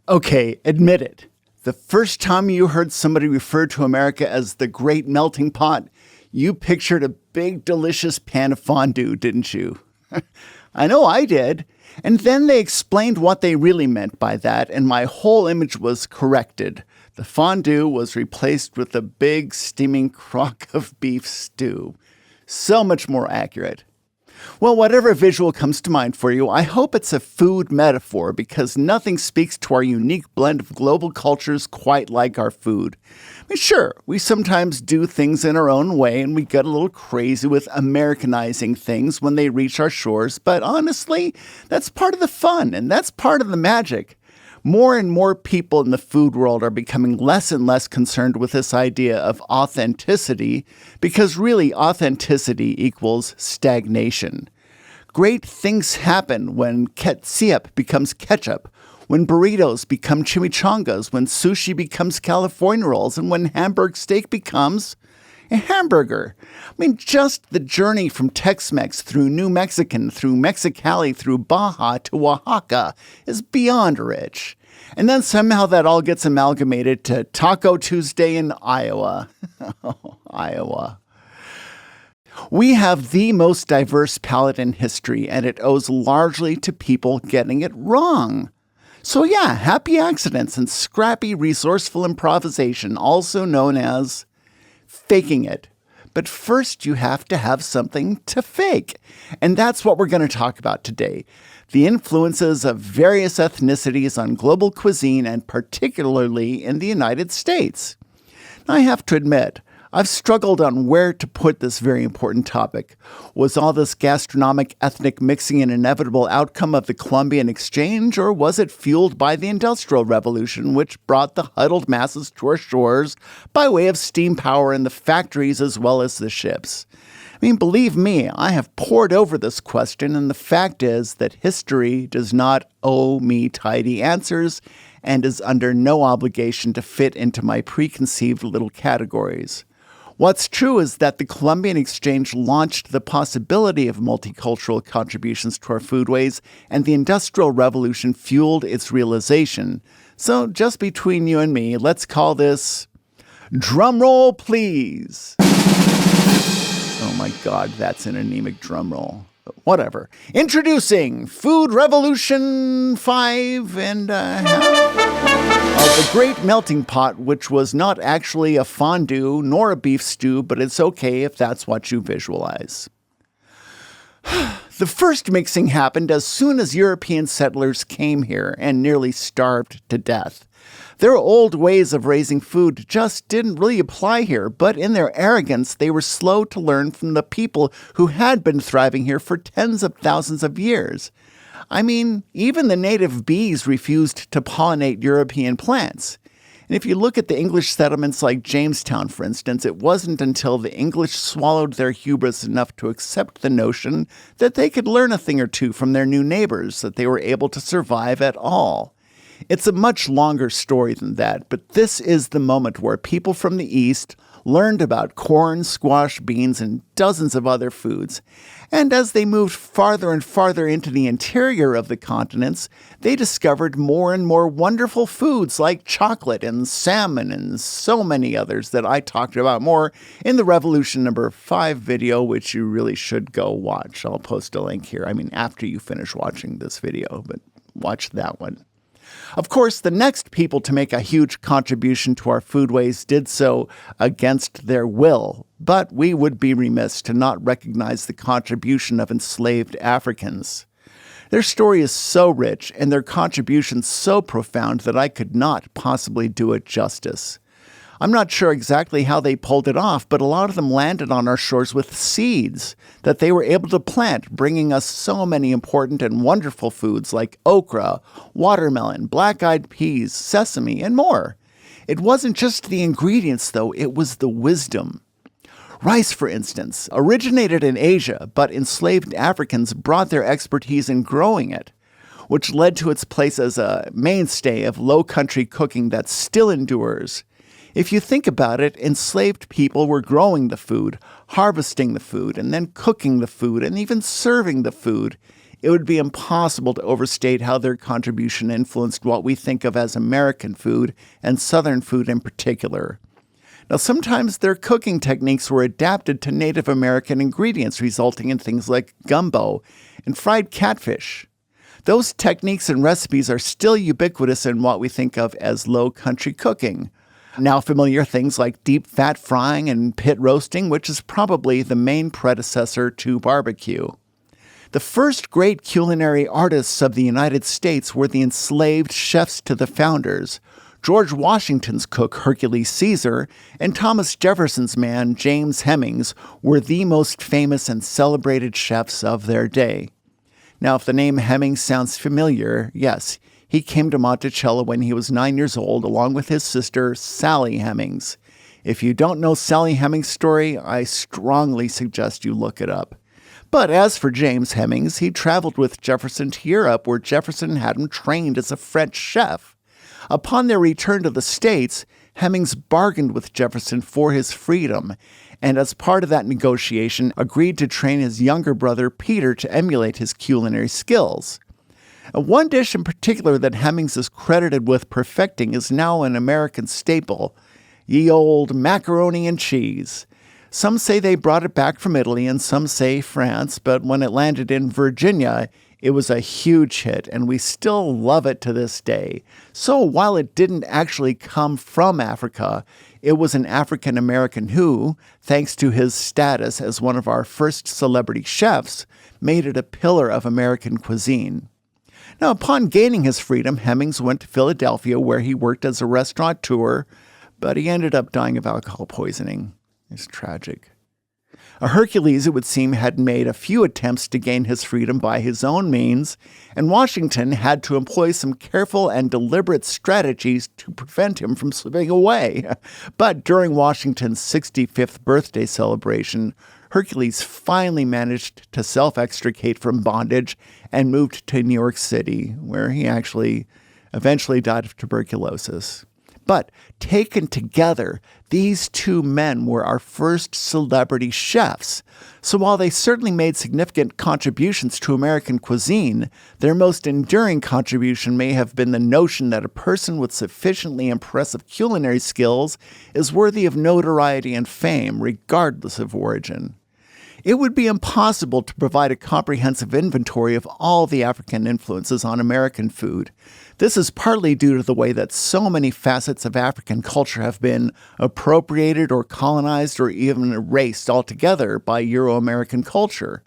Okay, admit it. The first time you heard somebody refer to America as the Great Melting Pot, you pictured a big, delicious pan of fondue, didn't you? I know I did. And then they explained what they really meant by that, and my whole image was corrected. The fondue was replaced with a big, steaming crock of beef stew. So much more accurate. Well, whatever visual comes to mind for you, I hope it's a food metaphor because nothing speaks to our unique blend of global cultures quite like our food. I mean, sure, we sometimes do things in our own way and we get a little crazy with Americanizing things when they reach our shores, but honestly, that's part of the fun and that's part of the magic. More and more people in the food world are becoming less and less concerned with this idea of authenticity because really authenticity equals stagnation. Great things happen when ketchup becomes ketchup, when burritos become chimichangas, when sushi becomes California rolls, and when Hamburg steak becomes a hamburger. I mean, just the journey from Tex-Mex through New Mexican, through Mexicali, through Baja to Oaxaca is beyond rich. And then somehow that all gets amalgamated to Taco Tuesday in Iowa. Iowa. We have the most diverse palate in history, and it owes largely to people getting it wrong. So yeah, happy accidents and scrappy resourceful improvisation, also known as faking it. But first you have to have something to fake. And that's what we're going to talk about today. The influences of various ethnicities on global cuisine and particularly in the United States. Now, I have to admit, I've struggled on where to put this very important topic. Was all this gastronomic ethnic mixing an inevitable outcome of the Columbian Exchange, or was it fueled by the Industrial Revolution, which brought the huddled masses to our shores by way of steam power in the factories as well as the ships? I mean, believe me, I have pored over this question, and the fact is that history does not owe me tidy answers and is under no obligation to fit into my preconceived little categories. What's true is that the Columbian Exchange launched the possibility of multicultural contributions to our foodways, and the Industrial Revolution fueled its realization. So just between you and me, let's call this drum roll, please. Oh my God, that's an anemic drum roll. But whatever. Introducing Food Revolution 5 and a half. The Great Melting Pot, which was not actually a fondue nor a beef stew, but it's okay if that's what you visualize. The first mixing happened as soon as European settlers came here and nearly starved to death. Their old ways of raising food just didn't really apply here, but in their arrogance, they were slow to learn from the people who had been thriving here for tens of thousands of years. I mean, even the native bees refused to pollinate European plants. And if you look at the English settlements like Jamestown, for instance, it wasn't until the English swallowed their hubris enough to accept the notion that they could learn a thing or two from their new neighbors that they were able to survive at all. It's a much longer story than that, but this is the moment where people from the East learned about corn, squash, beans, and dozens of other foods. And as they moved farther and farther into the interior of the continents, they discovered more and more wonderful foods like chocolate and salmon and so many others that I talked about more in the Revolution number 5 video, which you really should go watch. I'll post a link here. I mean, after you finish watching this video, but watch that one. Of course, the next people to make a huge contribution to our foodways did so against their will, but we would be remiss to not recognize the contribution of enslaved Africans. Their story is so rich and their contribution so profound that I could not possibly do it justice. I'm not sure exactly how they pulled it off, but a lot of them landed on our shores with seeds that they were able to plant, bringing us so many important and wonderful foods like okra, watermelon, black-eyed peas, sesame, and more. It wasn't just the ingredients, though, it was the wisdom. Rice, for instance, originated in Asia, but enslaved Africans brought their expertise in growing it, which led to its place as a mainstay of low-country cooking that still endures. If you think about it, enslaved people were growing the food, harvesting the food, and then cooking the food, and even serving the food. it would be impossible to overstate how their contribution influenced what we think of as American food, and Southern food in particular. Now, sometimes their cooking techniques were adapted to Native American ingredients, resulting in things like gumbo and fried catfish. Those techniques and recipes are still ubiquitous in what we think of as low country cooking. Now familiar things like deep fat frying and pit roasting, which is probably the main predecessor to barbecue. The first great culinary artists of the United States were the enslaved chefs to the founders. George Washington's cook, Hercules Caesar, and Thomas Jefferson's man, James Hemings, were the most famous and celebrated chefs of their day. Now, if the name Hemings sounds familiar, yes, he came to Monticello when he was 9 years old, along with his sister, Sally Hemings. If you don't know Sally Hemings' story, I strongly suggest you look it up. But as for James Hemings, he traveled with Jefferson to Europe, where Jefferson had him trained as a French chef. Upon their return to the States, Hemings bargained with Jefferson for his freedom, and as part of that negotiation, agreed to train his younger brother Peter to emulate his culinary skills. One dish in particular that Hemings is credited with perfecting is now an American staple, ye olde macaroni and cheese. Some say they brought it back from Italy and some say France, but when it landed in Virginia, it was a huge hit, and we still love it to this day. So while it didn't actually come from Africa, it was an African American who, thanks to his status as one of our first celebrity chefs, made it a pillar of American cuisine. Now, upon gaining his freedom, Hemings went to Philadelphia, where he worked as a restaurateur, but he ended up dying of alcohol poisoning. It's tragic. Hercules, it would seem, had made a few attempts to gain his freedom by his own means, and Washington had to employ some careful and deliberate strategies to prevent him from slipping away. But during Washington's 65th birthday celebration, Hercules finally managed to self-extricate from bondage and moved to New York City, where he actually eventually died of tuberculosis. But taken together, these two men were our first celebrity chefs. So while they certainly made significant contributions to American cuisine, their most enduring contribution may have been the notion that a person with sufficiently impressive culinary skills is worthy of notoriety and fame, regardless of origin. It would be impossible to provide a comprehensive inventory of all the African influences on American food. This is partly due to the way that so many facets of African culture have been appropriated or colonized or even erased altogether by Euro-American culture.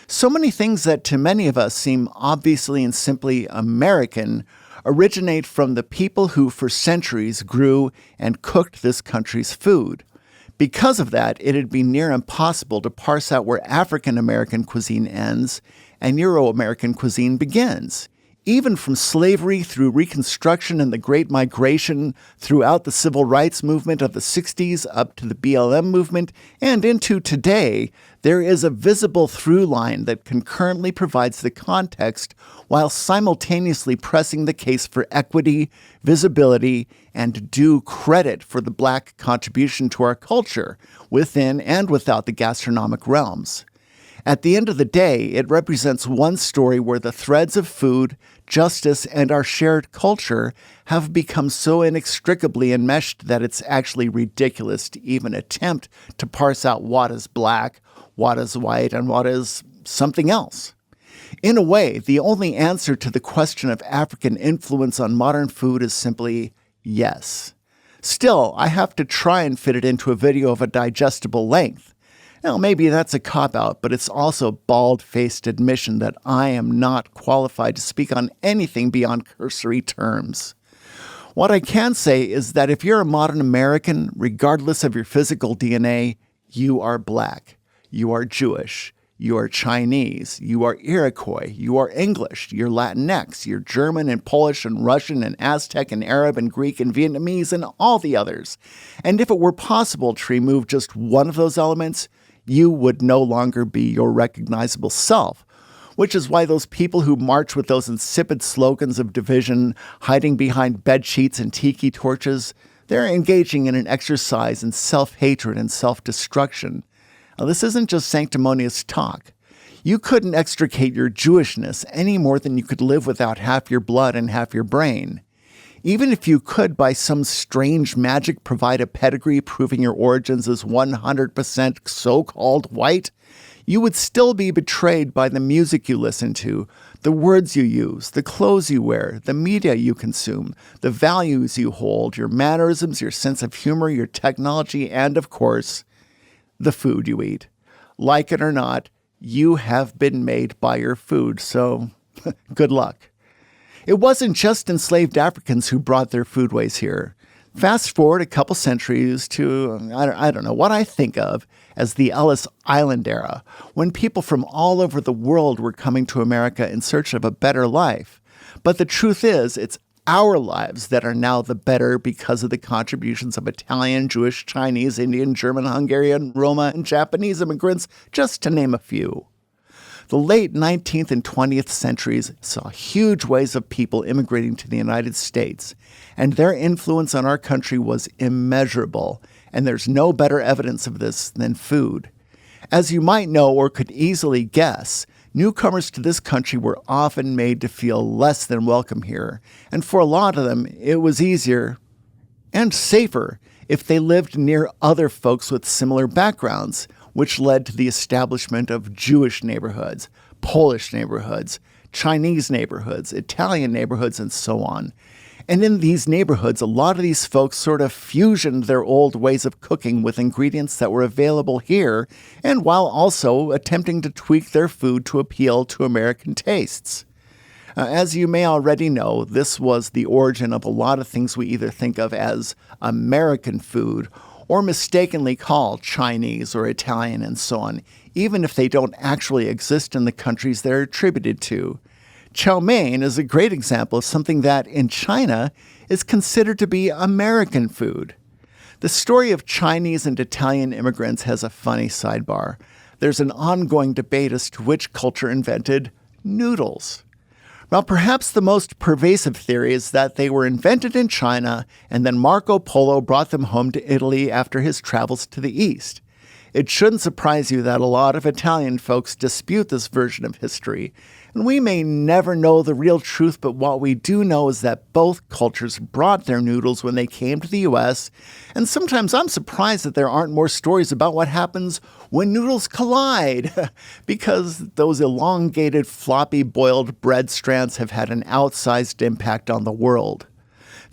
So many things that to many of us seem obviously and simply American originate from the people who for centuries grew and cooked this country's food. Because of that, it'd be near impossible to parse out where African American cuisine ends and Euro-American cuisine begins. Even from slavery through Reconstruction and the Great Migration, throughout the Civil Rights Movement of the 60s up to the BLM movement, and into today, there is a visible through line that concurrently provides the context while simultaneously pressing the case for equity, visibility, and due credit for the Black contribution to our culture, within and without the gastronomic realms. At the end of the day, it represents one story where the threads of food, justice, and our shared culture have become so inextricably enmeshed that it's actually ridiculous to even attempt to parse out what is Black, what is white, and what is something else. In a way, the only answer to the question of African influence on modern food is simply yes. Still, I have to try and fit it into a video of a digestible length. Now, maybe that's a cop-out, but it's also a bald-faced admission that I am not qualified to speak on anything beyond cursory terms. What I can say is that if you're a modern American, regardless of your physical DNA, you are Black, you are Jewish, you are Chinese, you are Iroquois, you are English, you're Latinx, you're German and Polish and Russian and Aztec and Arab and Greek and Vietnamese and all the others. And if it were possible to remove just one of those elements, you would no longer be your recognizable self, which is why those people who march with those insipid slogans of division, hiding behind bed sheets and tiki torches, they're engaging in an exercise in self-hatred and self-destruction. Now, this isn't just sanctimonious talk. You couldn't extricate your Jewishness any more than you could live without half your blood and half your brain. Even if you could, by some strange magic, provide a pedigree proving your origins as 100% so-called white, you would still be betrayed by the music you listen to, the words you use, the clothes you wear, the media you consume, the values you hold, your mannerisms, your sense of humor, your technology, and, of course, the food you eat. Like it or not, you have been made by your food, so good luck. It wasn't just enslaved Africans who brought their foodways here. Fast forward a couple centuries to, I don't know, what I think of as the Ellis Island era, when people from all over the world were coming to America in search of a better life. But the truth is, it's our lives that are now the better because of the contributions of Italian, Jewish, Chinese, Indian, German, Hungarian, Roma, and Japanese immigrants, just to name a few. The late 19th and 20th centuries saw huge waves of people immigrating to the United States, and their influence on our country was immeasurable, and there's no better evidence of this than food. As you might know or could easily guess, newcomers to this country were often made to feel less than welcome here, and for a lot of them, it was easier and safer if they lived near other folks with similar backgrounds, which led to the establishment of Jewish neighborhoods, Polish neighborhoods, Chinese neighborhoods, Italian neighborhoods, and so on. And in these neighborhoods, a lot of these folks sort of fusioned their old ways of cooking with ingredients that were available here, and while also attempting to tweak their food to appeal to American tastes. As you may already know, this was the origin of a lot of things we either think of as American food or mistakenly called Chinese or Italian and so on, even if they don't actually exist in the countries they're attributed to. Chow mein is a great example of something that, in China, is considered to be American food. The story of Chinese and Italian immigrants has a funny sidebar. There's an ongoing debate as to which culture invented noodles. Well, perhaps the most pervasive theory is that they were invented in China and then Marco Polo brought them home to Italy after his travels to the East. It shouldn't surprise you that a lot of Italian folks dispute this version of history, and we may never know the real truth, but what we do know is that both cultures brought their noodles when they came to the U.S., and sometimes I'm surprised that there aren't more stories about what happens when noodles collide, because those elongated, floppy boiled bread strands have had an outsized impact on the world.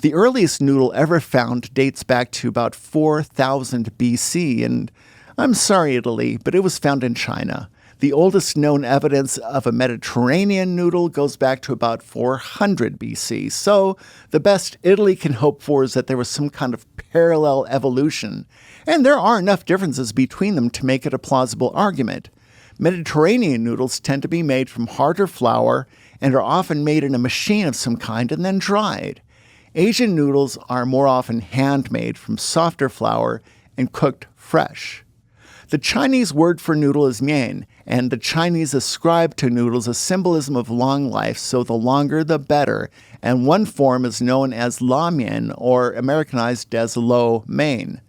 The earliest noodle ever found dates back to about 4000 BC, and I'm sorry, Italy, but it was found in China. The oldest known evidence of a Mediterranean noodle goes back to about 400 BC, so the best Italy can hope for is that there was some kind of parallel evolution, and there are enough differences between them to make it a plausible argument. Mediterranean noodles tend to be made from harder flour and are often made in a machine of some kind and then dried. Asian noodles are more often handmade from softer flour and cooked fresh. The Chinese word for noodle is mian, and the Chinese ascribe to noodles a symbolism of long life, so the longer the better, and one form is known as la mian, or Americanized as lo mein.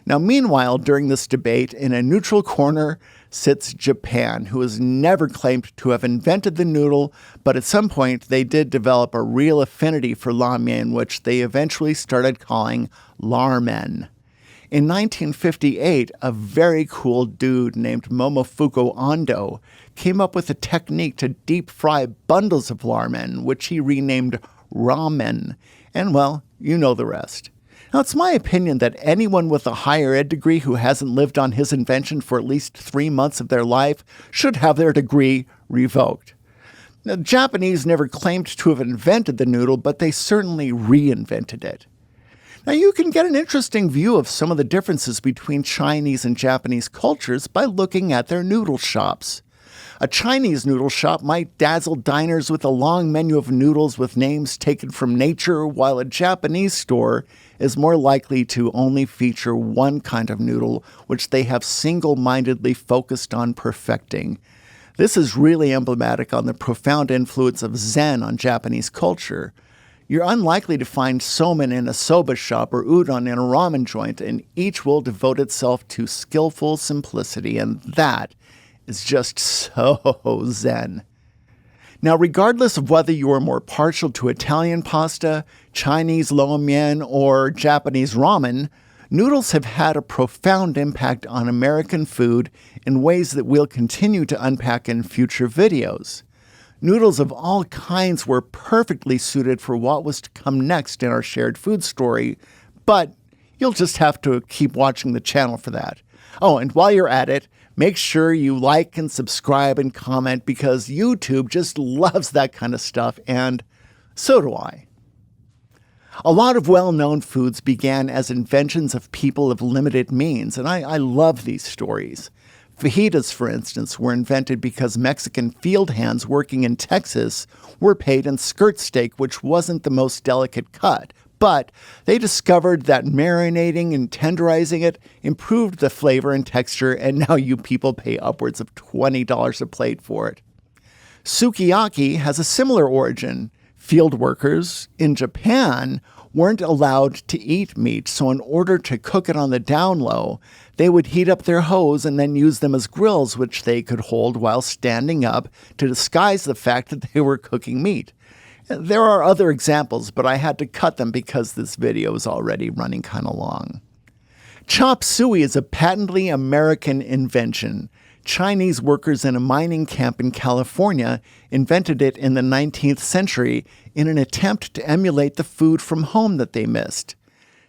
Now, meanwhile, during this debate, in a neutral corner sits Japan, who has never claimed to have invented the noodle, but at some point they did develop a real affinity for la mian, which they eventually started calling larmen. In 1958, a very cool dude named Momofuku Ando came up with a technique to deep fry bundles of larmen, which he renamed ramen. And, well, you know the rest. Now, it's my opinion that anyone with a higher ed degree who hasn't lived on his invention for at least 3 months of their life should have their degree revoked. Now, the Japanese never claimed to have invented the noodle, but they certainly reinvented it. Now, you can get an interesting view of some of the differences between Chinese and Japanese cultures by looking at their noodle shops. A Chinese noodle shop might dazzle diners with a long menu of noodles with names taken from nature, while a Japanese store is more likely to only feature one kind of noodle, which they have single-mindedly focused on perfecting. This is really emblematic on the profound influence of Zen on Japanese culture. You're unlikely to find somen in a soba shop or udon in a ramen joint, and each will devote itself to skillful simplicity, and that is just so zen. Now, regardless of whether you are more partial to Italian pasta, Chinese lo mein, or Japanese ramen, noodles have had a profound impact on American food in ways that we'll continue to unpack in future videos. Noodles of all kinds were perfectly suited for what was to come next in our shared food story, but you'll just have to keep watching the channel for that. Oh, and while you're at it, make sure you like and subscribe and comment because YouTube just loves that kind of stuff, and so do I. A lot of well-known foods began as inventions of people of limited means, and I love these stories. Fajitas, for instance, were invented because Mexican field hands working in Texas were paid in skirt steak, which wasn't the most delicate cut. But they discovered that marinating and tenderizing it improved the flavor and texture, and now you people pay upwards of $20 a plate for it. Sukiyaki has a similar origin. Field workers in Japan weren't allowed to eat meat, so in order to cook it on the down low, they would heat up their hose and then use them as grills, which they could hold while standing up to disguise the fact that they were cooking meat. There are other examples, but I had to cut them because this video is already running kind of long. Chop suey is a patently American invention. Chinese workers in a mining camp in California invented it in the 19th century in an attempt to emulate the food from home that they missed.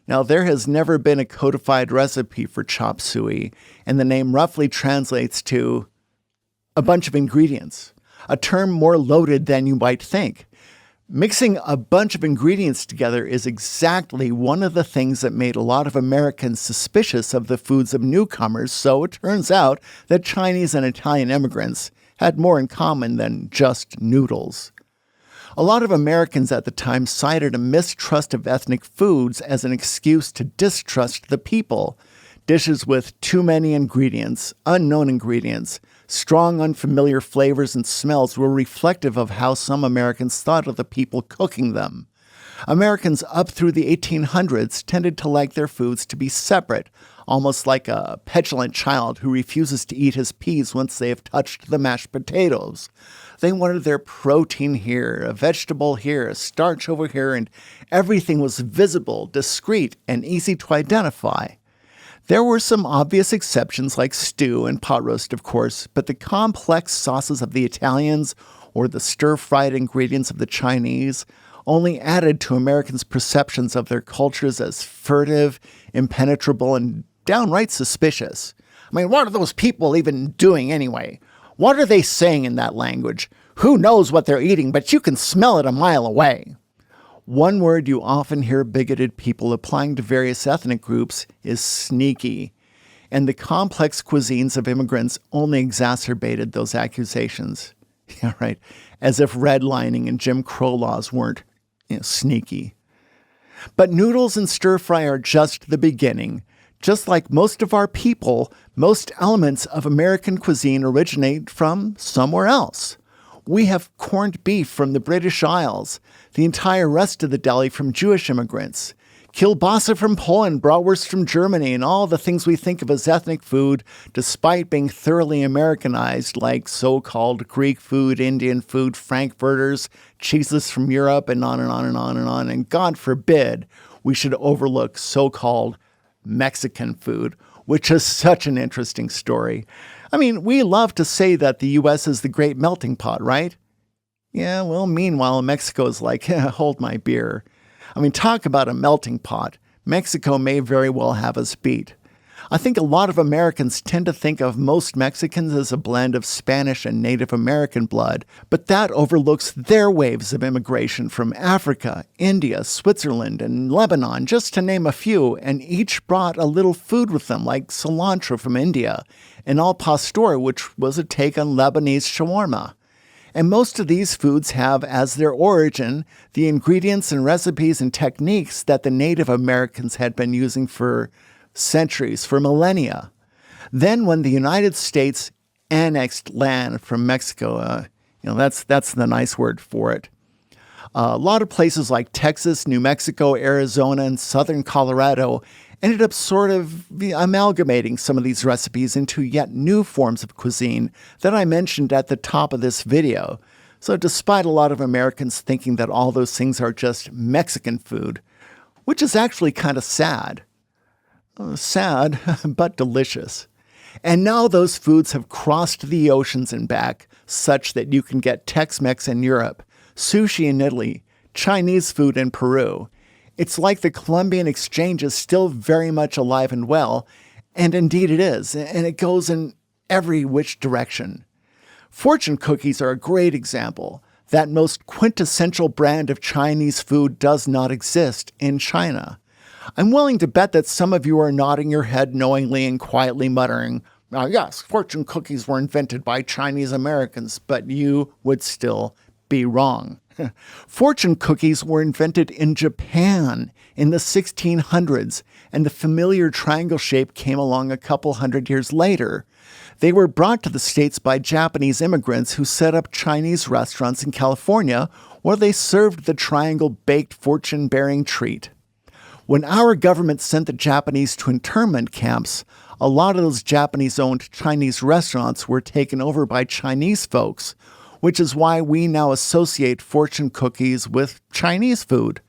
Now, there has never been a codified recipe for chop suey, and the name roughly translates to a bunch of ingredients, a term more loaded than you might think. Mixing a bunch of ingredients together is exactly one of the things that made a lot of Americans suspicious of the foods of newcomers, so it turns out that Chinese and Italian immigrants had more in common than just noodles. A lot of Americans at the time cited a mistrust of ethnic foods as an excuse to distrust the people. Dishes with too many ingredients, unknown ingredients, strong, unfamiliar flavors and smells were reflective of how some Americans thought of the people cooking them. Americans up through the 1800s tended to like their foods to be separate, almost like a petulant child who refuses to eat his peas once they have touched the mashed potatoes. They wanted their protein here, a vegetable here, a starch over here, and everything was visible, discreet, and easy to identify. There were some obvious exceptions like stew and pot roast, of course, but the complex sauces of the Italians or the stir-fried ingredients of the Chinese only added to Americans' perceptions of their cultures as furtive, impenetrable, and downright suspicious. I mean, what are those people even doing anyway? What are they saying in that language? Who knows what they're eating, but you can smell it a mile away. One word you often hear bigoted people applying to various ethnic groups is sneaky, and the complex cuisines of immigrants only exacerbated those accusations. Yeah, right. As if redlining and Jim Crow laws weren't, sneaky. But noodles and stir-fry are just the beginning. Just like most of our people, most elements of American cuisine originate from somewhere else. We have corned beef from the British Isles, the entire rest of the deli from Jewish immigrants, kielbasa from Poland, bratwurst from Germany, and all the things we think of as ethnic food, despite being thoroughly Americanized, like so-called Greek food, Indian food, Frankfurters, cheeses from Europe, and on and on and on and on. And God forbid we should overlook so-called Mexican food, which is such an interesting story. I mean, we love to say that the U.S. is the great melting pot, right? Yeah, well, meanwhile, Mexico is like, hold my beer. I mean, talk about a melting pot. Mexico may very well have us beat. I think a lot of Americans tend to think of most Mexicans as a blend of Spanish and Native American blood, but that overlooks their waves of immigration from Africa, India, Switzerland, and Lebanon, just to name a few, and each brought a little food with them, like cilantro from India, and al pastor, which was a take on Lebanese shawarma. And most of these foods have as their origin the ingredients and recipes and techniques that the Native Americans had been using for centuries, for millennia. Then when the United States annexed land from Mexico, that's the nice word for it. A lot of places like Texas, New Mexico, Arizona, and southern Colorado ended up sort of amalgamating some of these recipes into yet new forms of cuisine that I mentioned at the top of this video. So despite a lot of Americans thinking that all those things are just Mexican food, which is actually kind of sad. Sad, but delicious. And now those foods have crossed the oceans and back, such that you can get Tex-Mex in Europe, sushi in Italy, Chinese food in Peru. It's like the Columbian exchange is still very much alive and well, and indeed it is, and it goes in every which direction. Fortune cookies are a great example. That most quintessential brand of Chinese food does not exist in China. I'm willing to bet that some of you are nodding your head knowingly and quietly muttering, yes, fortune cookies were invented by Chinese Americans, but you would still be wrong. Fortune cookies were invented in Japan in the 1600s, and the familiar triangle shape came along a couple hundred years later. They were brought to the States by Japanese immigrants who set up Chinese restaurants in California where they served the triangle baked fortune-bearing treat. When our government sent the Japanese to internment camps, a lot of those Japanese-owned Chinese restaurants were taken over by Chinese folks, which is why we now associate fortune cookies with Chinese food.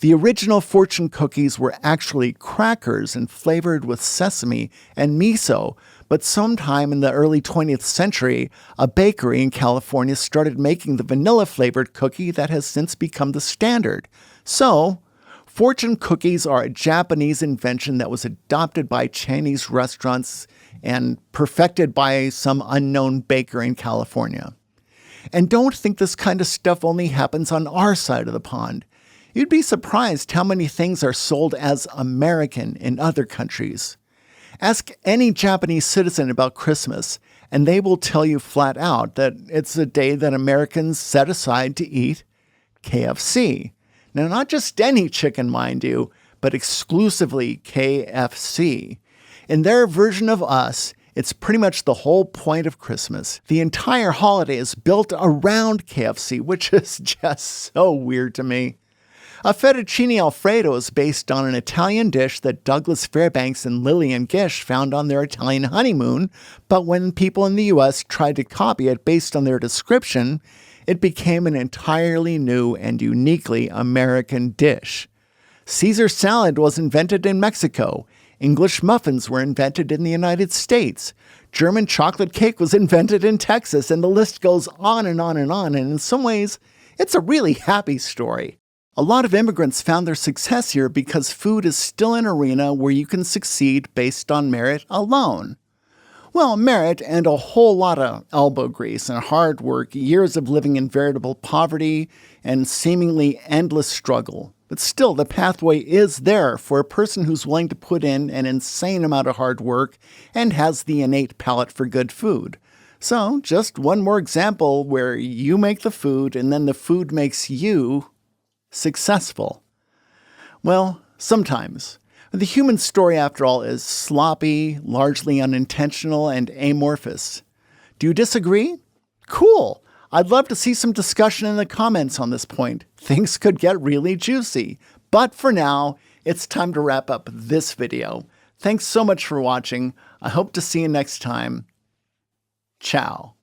The original fortune cookies were actually crackers and flavored with sesame and miso, but sometime in the early 20th century, a bakery in California started making the vanilla-flavored cookie that has since become the standard. So, fortune cookies are a Japanese invention that was adopted by Chinese restaurants and perfected by some unknown baker in California. And don't think this kind of stuff only happens on our side of the pond. You'd be surprised how many things are sold as American in other countries. Ask any Japanese citizen about Christmas, and they will tell you flat out that it's a day that Americans set aside to eat KFC. Now, not just any chicken, mind you, but exclusively KFC. In their version of us, it's pretty much the whole point of Christmas. The entire holiday is built around KFC, which is just so weird to me. A fettuccine alfredo is based on an Italian dish that Douglas Fairbanks and Lillian Gish found on their Italian honeymoon, but when people in the US tried to copy it based on their description, it became an entirely new and uniquely American dish. Caesar salad was invented in Mexico. English muffins were invented in the United States. German chocolate cake was invented in Texas, and the list goes on and on and on, and in some ways, it's a really happy story. A lot of immigrants found their success here because food is still an arena where you can succeed based on merit alone. Well, merit and a whole lot of elbow grease and hard work, years of living in veritable poverty, and seemingly endless struggle. But still, the pathway is there for a person who's willing to put in an insane amount of hard work and has the innate palate for good food. So, just one more example where you make the food and then the food makes you successful. Well, sometimes. The human story, after all, is sloppy, largely unintentional, and amorphous. Do you disagree? Cool! I'd love to see some discussion in the comments on this point. Things could get really juicy. But for now, it's time to wrap up this video. Thanks so much for watching. I hope to see you next time. Ciao.